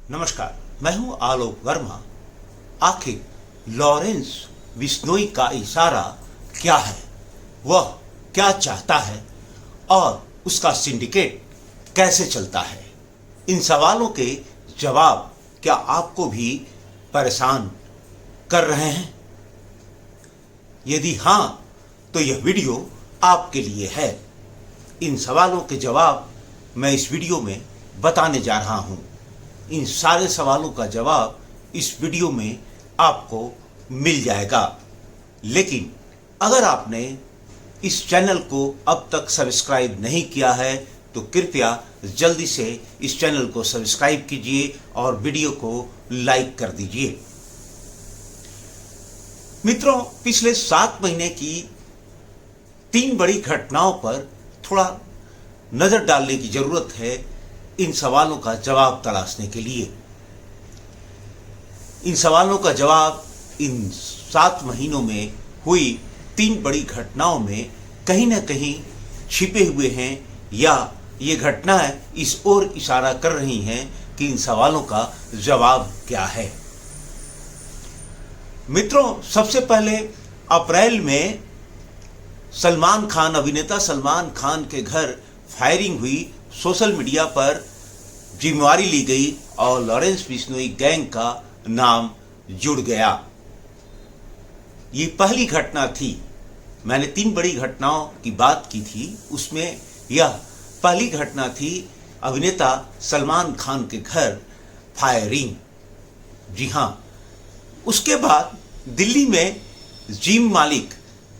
नमस्कार, मैं हूं आलोक वर्मा। आखिर लॉरेंस बिश्नोई का इशारा क्या है, वह क्या चाहता है और उसका सिंडिकेट कैसे चलता है? इन सवालों के जवाब क्या आपको भी परेशान कर रहे हैं? यदि हां, तो यह वीडियो आपके लिए है। इन सवालों के जवाब मैं इस वीडियो में बताने जा रहा हूं। इन सारे सवालों का जवाब इस वीडियो में आपको मिल जाएगा। लेकिन अगर आपने इस चैनल को अब तक सब्सक्राइब नहीं किया है तो कृपया जल्दी से इस चैनल को सब्सक्राइब कीजिए और वीडियो को लाइक कर दीजिए। मित्रों, पिछले 7 महीने की 3 बड़ी घटनाओं पर थोड़ा नजर डालने की जरूरत है इन सवालों का जवाब तलाशने के लिए। इन सवालों का जवाब इन 7 महीनों में हुई 3 बड़ी घटनाओं में कहीं ना कहीं छिपे हुए हैं, या ये घटनाएं इस ओर इशारा कर रही हैं कि इन सवालों का जवाब क्या है। मित्रों, सबसे पहले अप्रैल में अभिनेता सलमान खान के घर फायरिंग हुई। सोशल मीडिया पर जिम्मेवारी ली गई और लॉरेंस बिश्नोई गैंग का नाम जुड़ गया। ये पहली घटना थी। मैंने 3 बड़ी घटनाओं की बात की थी, उसमें यह पहली घटना थी। अभिनेता सलमान खान के घर फायरिंग। जी हां, उसके बाद दिल्ली में जिम मालिक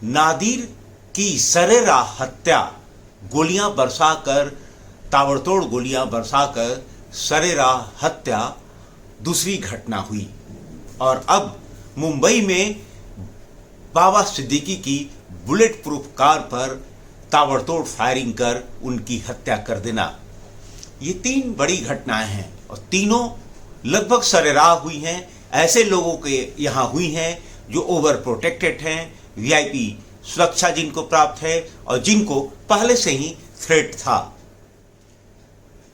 नादिर की सरेराह हत्या, गोलियां बरसाकर, ताबड़तोड़ गोलियां बरसाकर सरेराह हत्या दूसरी घटना हुई। और अब मुंबई में बाबा सिद्दीकी की बुलेट प्रूफ कार पर ताबड़तोड़ फायरिंग कर उनकी हत्या कर देना। ये 3 बड़ी घटनाएं हैं और तीनों लगभग सरेराह हुई हैं। ऐसे लोगों के यहां हुई हैं जो ओवर प्रोटेक्टेड हैं, वीआईपी सुरक्षा जिनको प्राप्त है और जिनको पहले से ही थ्रेट था।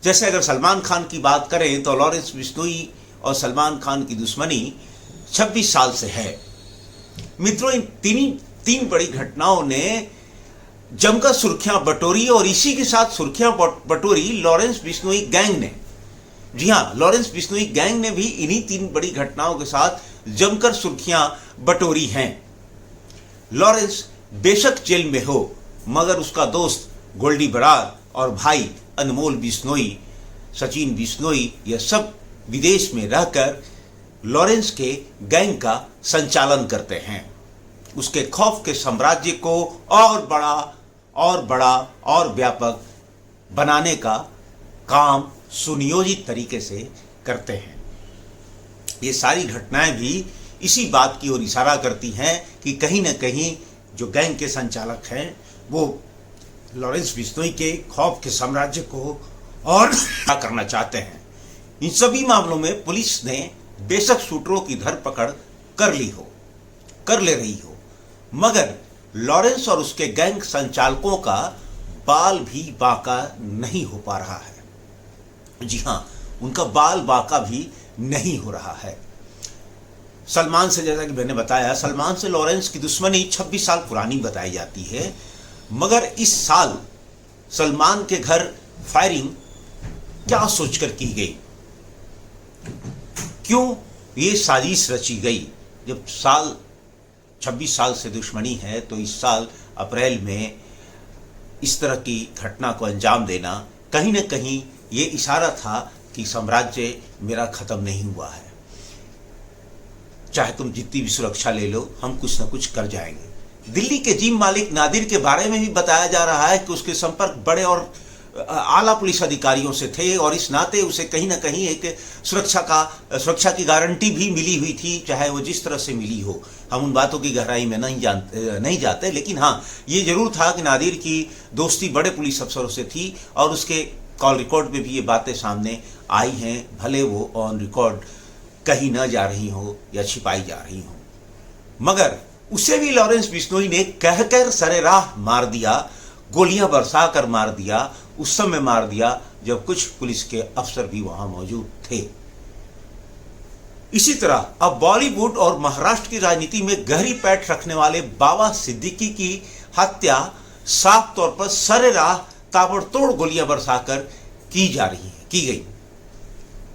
जैसे अगर सलमान खान की बात करें तो लॉरेंस बिश्नोई और सलमान खान की दुश्मनी 26 साल से है। मित्रों, इन तीन बड़ी घटनाओं ने जमकर सुर्खियां बटोरी और इसी के साथ सुर्खियां बटोरी लॉरेंस बिश्नोई गैंग ने। जी हां, लॉरेंस बिश्नोई गैंग ने भी इन्हीं 3 बड़ी घटनाओं के साथ जमकर सुर्खियां बटोरी हैं। लॉरेंस बेशक जेल में हो, मगर उसका दोस्त गोल्डी बरार और भाई अनमोल बिश्नोई, सचिन बिश्नोई, यह सब विदेश में रहकर लॉरेंस के गैंग का संचालन करते हैं। उसके खौफ के साम्राज्य को और बड़ा और व्यापक बनाने का काम सुनियोजित तरीके से करते हैं। ये सारी घटनाएं भी इसी बात की ओर इशारा करती हैं कि कहीं ना कहीं जो गैंग के संचालक हैं वो लॉरेंस बिश्नोई के खौफ के साम्राज्य को और क्या करना चाहते हैं। इन सभी मामलों में पुलिस ने बेशक शूटरों की धरपकड़ कर ले रही हो, मगर लॉरेंस और उसके गैंग संचालकों का बाल भी बाका नहीं हो पा रहा है। जी हां, उनका बाल बाका भी नहीं हो रहा है। सलमान से, जैसा कि मैंने बताया, सलमान से लॉरेंस की दुश्मनी 26 साल पुरानी बताई जाती है, मगर इस साल सलमान के घर फायरिंग क्या सोचकर की गई, क्यों ये साजिश रची गई? जब 26 साल से दुश्मनी है तो इस साल अप्रैल में इस तरह की घटना को अंजाम देना कहीं ना कहीं ये इशारा था कि साम्राज्य मेरा खत्म नहीं हुआ है। चाहे तुम जितनी भी सुरक्षा ले लो, हम कुछ ना कुछ कर जाएंगे। दिल्ली के जिम मालिक नादिर के बारे में भी बताया जा रहा है कि उसके संपर्क बड़े और आला पुलिस अधिकारियों से थे और इस नाते उसे कहीं ना कहीं एक सुरक्षा की गारंटी भी मिली हुई थी, चाहे वो जिस तरह से मिली हो। हम उन बातों की गहराई में नहीं जाते, लेकिन हाँ, ये जरूर था कि नादिर की दोस्ती बड़े पुलिस अफसरों से थी और उसके कॉल रिकॉर्ड में भी ये बातें सामने आई हैं, भले वो ऑन रिकॉर्ड कहीं न जा रही हो या छिपाई जा रही हो। मगर उसे भी लॉरेंस बिश्नोई ने कहकर सरेराह मार दिया, गोलियां बरसाकर मार दिया, उस समय मार दिया जब कुछ पुलिस के अफसर भी वहां मौजूद थे। इसी तरह अब बॉलीवुड और महाराष्ट्र की राजनीति में गहरी पैठ रखने वाले बाबा सिद्दीकी की हत्या साफ तौर पर सरेराह ताबड़तोड़ गोलियां बरसाकर की गई।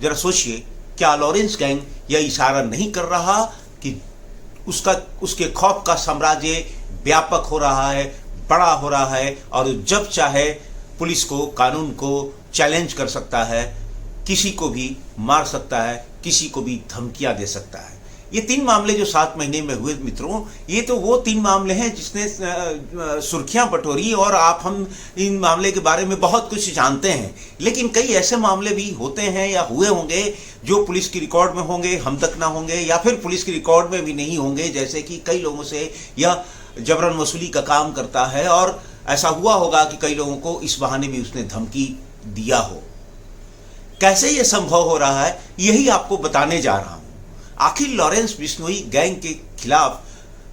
जरा सोचिए, क्या लॉरेंस गैंग यह इशारा नहीं कर रहा कि उसके खौफ का साम्राज्य व्यापक हो रहा है, बड़ा हो रहा है, और जब चाहे पुलिस को, कानून को चैलेंज कर सकता है, किसी को भी मार सकता है, किसी को भी धमकियां दे सकता है। ये 3 मामले जो 7 महीने में हुए मित्रों, ये तो वो 3 मामले हैं जिसने सुर्खियां बटोरी, और हम इन मामले के बारे में बहुत कुछ जानते हैं। लेकिन कई ऐसे मामले भी होते हैं या हुए होंगे जो पुलिस की रिकॉर्ड में होंगे, हम तक ना होंगे, या फिर पुलिस की रिकॉर्ड में भी नहीं होंगे। जैसे कि कई लोगों से यह जबरन वसूली का काम करता है, और ऐसा हुआ होगा कि कई लोगों को इस बहाने भी उसने धमकी दिया हो। कैसे यह संभव हो रहा है, यही आपको बताने जा रहा हूं। आखिर लॉरेंस बिश्नोई गैंग के खिलाफ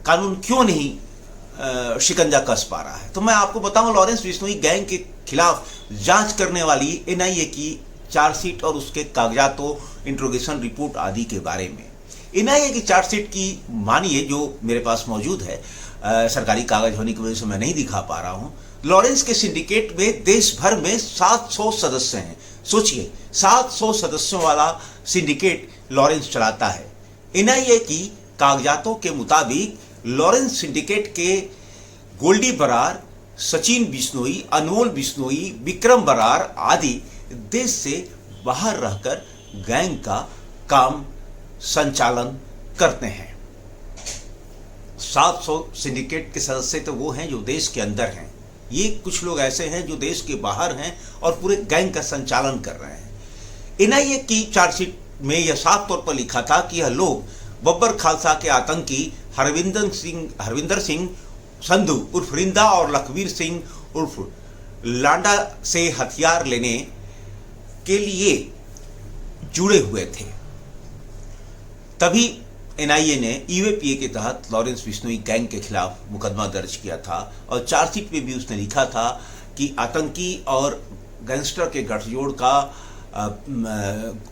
कानून क्यों नहीं शिकंजा कस पा रहा है? तो मैं आपको बताऊं, लॉरेंस बिश्नोई गैंग के खिलाफ जांच करने वाली एनआईए की चार्जशीट और उसके कागजातों, इंट्रोगेशन रिपोर्ट आदि के बारे में। एनआईए की चार्जशीट की मानिए, जो मेरे पास मौजूद है, सरकारी कागज होने की वजह से मैं नहीं दिखा पा रहा हूं। लॉरेंस के सिंडिकेट में देश भर में 700 सदस्य हैं। सोचिए, 700 सदस्यों वाला सिंडिकेट लॉरेंस चलाता है। एनआईए की कागजातों के मुताबिक लॉरेंस सिंडिकेट के गोल्डी बरार, सचिन बिश्नोई, अनमोल बिश्नोई, विक्रम बरार आदि देश से बाहर रहकर गैंग का काम संचालन करते हैं। 700 सिंडिकेट के सदस्य तो वो हैं जो देश के अंदर हैं, ये कुछ लोग ऐसे हैं जो देश के बाहर हैं और पूरे गैंग का संचालन कर रहे हैं। एनआईए की चार्जशीट में यह साफ तौर पर लिखा था कि यह लोग बब्बर खालसा के आतंकी हरविंदर सिंह संधू उर्फ रिंदा और लखवीर सिंह उर्फ लांडा से हथियार लेने के लिए जुड़े हुए थे। तभी एनआईए ने यूएपीए के तहत लॉरेंस बिश्नोई गैंग के खिलाफ मुकदमा दर्ज किया था, और चार्जशीट में भी उसने लिखा था कि आतंकी और गैंगस्टर के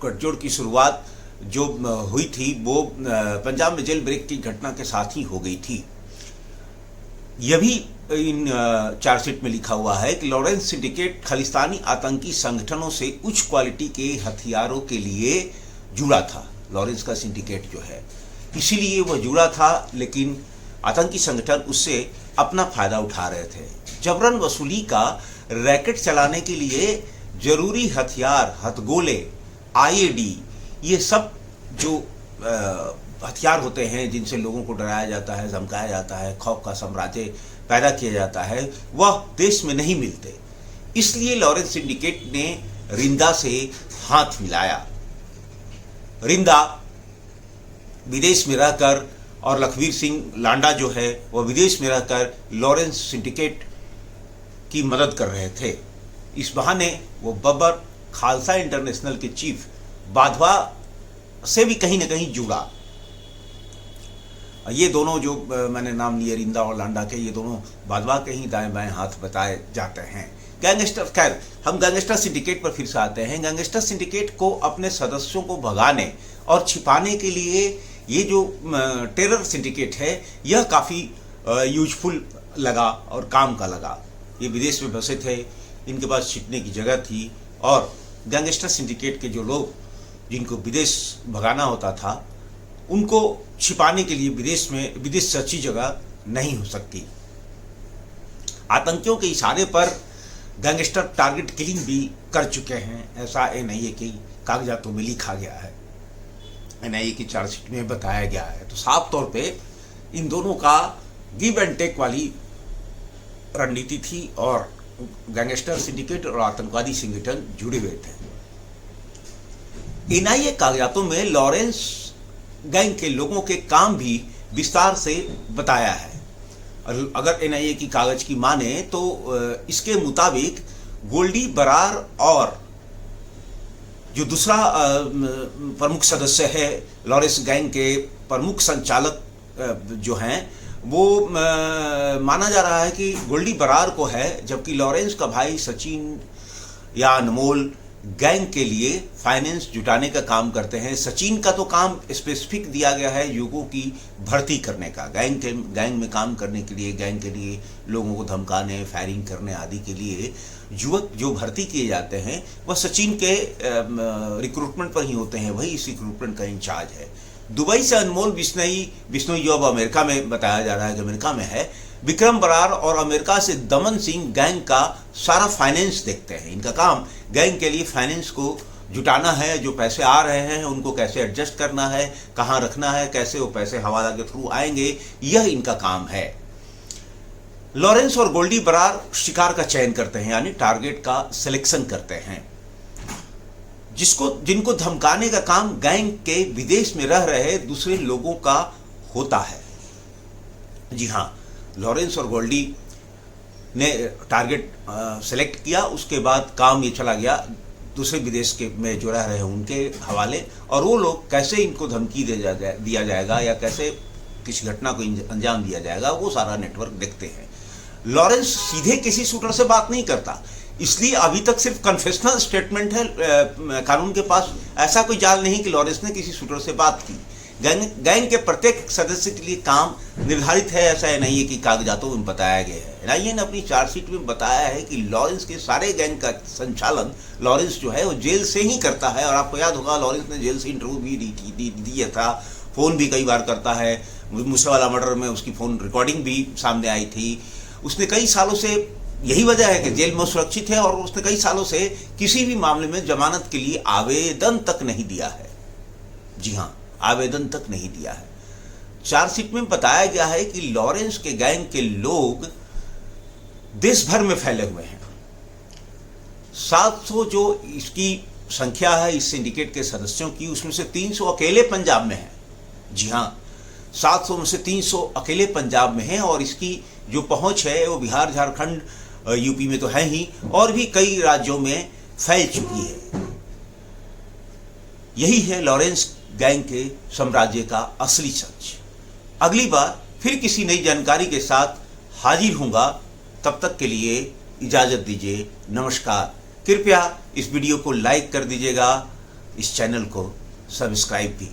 गठजोड़ की शुरुआत जो हुई थी वो पंजाब में जेल ब्रेक की घटना के साथ ही हो गई थी। यह भी इन चार्जशीट में लिखा हुआ है कि लॉरेंस सिंडिकेट खालिस्तानी आतंकी संगठनों से उच्च क्वालिटी के हथियारों के लिए जुड़ा था। लॉरेंस का सिंडिकेट जो है, इसीलिए वह जुड़ा था, लेकिन आतंकी संगठन उससे अपना फायदा उठा रहे थे। जबरन वसूली का रैकेट चलाने के लिए जरूरी हथियार, हथगोले, आईईडी, ये सब जो हथियार होते हैं जिनसे लोगों को डराया जाता है, धमकाया जाता है, खौफ का साम्राज्य पैदा किया जाता है, वह देश में नहीं मिलते। इसलिए लॉरेंस सिंडिकेट ने रिंदा से हाथ मिलाया। रिंदा विदेश में रहकर और लखवीर सिंह लांडा जो है वह विदेश में रहकर लॉरेंस सिंडिकेट की मदद कर रहे थे। इस बहाने वो बब्बर खालसा इंटरनेशनल के चीफ बाधवा से भी कहीं ना कहीं जुड़ा। ये दोनों जो मैंने नाम लिए रिंदा और लांडा के, ये दोनों बाधवा के ही दाएं बाएं हाथ बताए जाते हैं। गैंगस्टर, खैर हम गैंगस्टर सिंडिकेट पर फिर से आते हैं। गैंगस्टर सिंडिकेट को अपने सदस्यों को भगाने और छिपाने के लिए ये जो टेरर सिंडिकेट है यह काफ़ी यूजफुल लगा और काम का लगा। ये विदेश में बसे थे, इनके पास छिपने की जगह थी, और गैंगस्टर सिंडिकेट के जो लोग जिनको विदेश भगाना होता था उनको छिपाने के लिए विदेश से अच्छी जगह नहीं हो सकती। आतंकियों के इशारे पर गैंगस्टर टारगेट किलिंग भी कर चुके हैं, ऐसा एनआईए की कागजातों में लिखा गया है, एनआईए की चार्जशीट में बताया गया है। तो साफ तौर पे इन दोनों का गिव एंड टेक वाली रणनीति थी और गैंगस्टर सिंडिकेट और आतंकवादी संगठन जुड़े हुए थे। एनआईए कागजातों में लॉरेंस गैंग के लोगों के काम भी विस्तार से बताया है। अगर एनआईए की कागज की माने तो इसके मुताबिक गोल्डी बरार और जो दूसरा प्रमुख सदस्य है लॉरेंस गैंग के प्रमुख संचालक जो हैं वो माना जा रहा है कि गोल्डी बरार को है, जबकि लॉरेंस का भाई सचिन या अनमोल गैंग के लिए फाइनेंस जुटाने का काम करते हैं। सचिन का तो काम स्पेसिफिक दिया गया है युवकों की भर्ती करने का, गैंग में काम करने के लिए, गैंग के लिए लोगों को धमकाने, फायरिंग करने आदि के लिए युवक जो भर्ती किए जाते हैं वह सचिन के रिक्रूटमेंट पर ही होते हैं, वही इस रिक्रूटमेंट का इंचार्ज है। दुबई से अनमोल बिश्नोई जो अब अमेरिका में बताया जा रहा है कि अमेरिका में है, विक्रम बरार और अमेरिका से दमन सिंह गैंग का सारा फाइनेंस देखते हैं। इनका काम गैंग के लिए फाइनेंस को जुटाना है, जो पैसे आ रहे हैं उनको कैसे एडजस्ट करना है, कहाँ रखना है, कैसे वो पैसे हवाला के थ्रू आएंगे, यह इनका काम है। लॉरेंस और गोल्डी बरार शिकार का चयन करते हैं, यानी टारगेट का सिलेक्शन करते हैं। जिनको धमकाने का काम गैंग के विदेश में रह रहे दूसरे लोगों का होता है। जी हाँ, लॉरेंस और गोल्डी ने टारगेट सेलेक्ट किया, उसके बाद काम ये चला गया दूसरे विदेश के में जो रह रहे हैं उनके हवाले, और वो लोग कैसे इनको धमकी दिया जाएगा या कैसे किसी घटना को अंजाम दिया जाएगा, वो सारा नेटवर्क देखते हैं। लॉरेंस सीधे किसी शूटर से बात नहीं करता, इसलिए अभी तक सिर्फ कन्फेशनल स्टेटमेंट है कानून के पास। ऐसा कोई जाल नहीं कि लॉरेंस ने किसी शूटर से बात की। गैंग के प्रत्येक सदस्य के लिए काम निर्धारित है, ऐसा है नहीं है कि कागजातों में बताया गया है। एनआईए ने अपनी चार्जशीट में बताया है कि लॉरेंस के सारे गैंग का संचालन लॉरेंस जो है वो जेल से ही करता है, और आपको याद होगा लॉरेंस ने जेल से इंटरव्यू भी दिया था, फ़ोन भी कई बार करता है। मूसेवाला मर्डर में उसकी फ़ोन रिकॉर्डिंग भी सामने आई थी। उसने कई सालों से, यही वजह है कि जेल में सुरक्षित है, और उसने कई सालों से किसी भी मामले में जमानत के लिए आवेदन तक नहीं दिया है। जी हाँ, आवेदन तक नहीं दिया है। चार्जशीट में बताया गया है कि लॉरेंस के गैंग के लोग देश भर में फैले हुए हैं। 700 जो इसकी संख्या है इस सिंडिकेट के सदस्यों की, उसमें से 300 अकेले पंजाब में है। जी हाँ, 700 में से 300 अकेले पंजाब में हैं, और इसकी जो पहुंच है वो बिहार, झारखंड, यूपी में तो है ही, और भी कई राज्यों में फैल चुकी है। यही है लॉरेंस गैंग के साम्राज्य का असली सच। अगली बार फिर किसी नई जानकारी के साथ हाजिर होऊंगा, तब तक के लिए इजाजत दीजिए। नमस्कार। कृपया इस वीडियो को लाइक कर दीजिएगा, इस चैनल को सब्सक्राइब भी।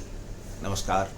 नमस्कार।